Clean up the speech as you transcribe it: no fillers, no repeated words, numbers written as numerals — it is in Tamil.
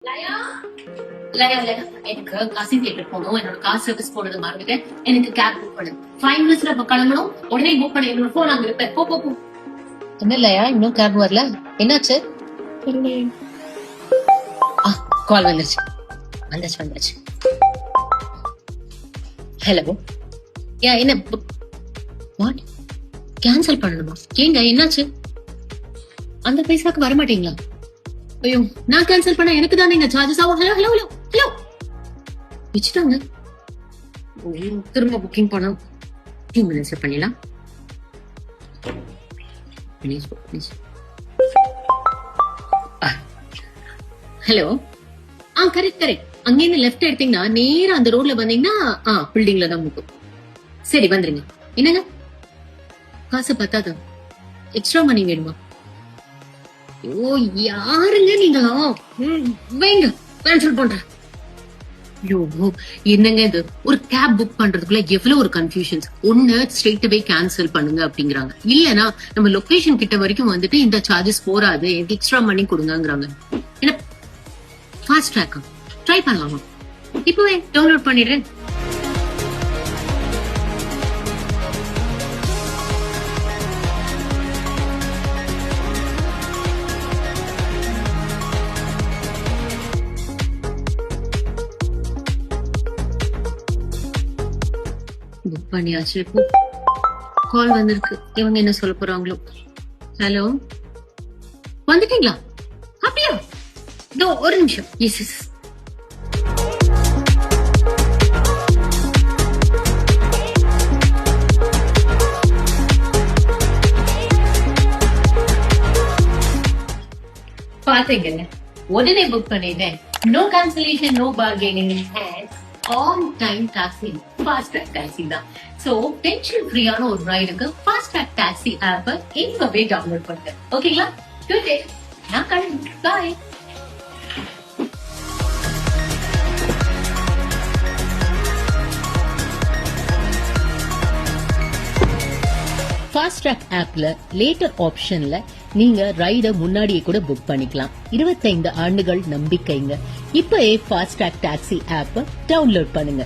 லயா லயா லயா எனக்கு கசின் தியேட்டர் போகணும். என்னோட கார் சர்வீஸ் போனது மறந்துட்டேன். எனக்கு கேப் புக் பண்ணு. 5 மினிட்ஸ்ல கிளம்பணும். உடனே புக் பண்ண. என்னோட போன் அங்க இருப்பேன். போ போ போ. என்ன இல்லையா இன்னும் கேப் வரல? என்னாச்சு? கால் வந்துருச்சு வந்துருச்சு வந்துருச்சு. ஹலோ யா என்ன வாட் கேன்சல் பண்ணணுமா? ஏங்க என்னாச்சு? அந்த பைசாக்கு வர மாட்டீங்களா? ஐயோ நான் கேன்சல் பண்ண எனக்கு தான் நீங்க சார்ஜஸ் ஆகும். ஹலோ ஹலோ ஹலோ ஹலோ வச்சுட்டாங்க. திரும்ப புக்கிங் பண்ணோம். 2 மினிட்ஸ்ல பண்ணிடலாம். Hello correct correct. அங்கேருந்து லெஃப்ட் எடுத்தீங்கன்னா நேரா அந்த ரோட்ல வந்தீங்கன்னா பில்டிங்ல தான் முக்கும். சரி வந்துருங்க. என்னங்க காசு பத்தாது, எக்ஸ்ட்ரா மணி வேணுமா? ஓ யாருங்க நீங்களா? வைங்க கேன்சல் பண்றேன். ஐயோ என்னங்க இது, ஒரு கேப் புக் பண்றதுக்குள்ள எவ்வளவு ஒரு கன்ஃபியூஷன்ஸ். ஒண்ணு ஸ்ட்ரெயிட் அவே கேன்சல் பண்ணுங்க அப்படிங்கிறாங்க, இல்லனா நம்ம லொகேஷன் கிட்ட வரைக்கும் வந்துட்டு இந்த சார்ஜஸ் போறாது, எனக்கு எக்ஸ்ட்ரா மணி கொடுங்கங்கறாங்க. என்ன ஃபாஸ்ட் ட்ராக்கா? ட்ரை பண்ணலாமா? இப்பவே டவுன்லோட் பண்ணிடுறேன். புக் பண்ணியாச்சு. கால் வந்திருக்கு. இவங்க என்ன சொல்ல போறாங்களோ. ஹலோ வந்துட்டீங்களா? அப்படியா? இதோ ஒரு நிமிஷம். Yes yes. பாத்தீங்க உடனே புக் பண்ணிட்டேன். No cancellation, no bargaining and on time taxi. Fast track taxi தான். சோ டென்ஷன் ஃப்ரீயான ஒரு ரைடுக்கு ஃபாஸ்ட் ட்ராக் டாக்ஸி ஆப்பை இப்பவே டவுன்லோட் பண்ணுங்க. ஓகேங்களா? Good day. நான் கிளம்புறேன். பாய். ஃபாஸ்ட் ட்ராக் ஆப்ல லேட்டர் ஆப்ஷன்ல நீங்க ரைட முன்னாடியே கூட புக் பண்ணிக்கலாம். 25 ஆண்டுகள் நம்பிக்கைங்க. இப்பவே fast track taxi app download பண்ணுங்க.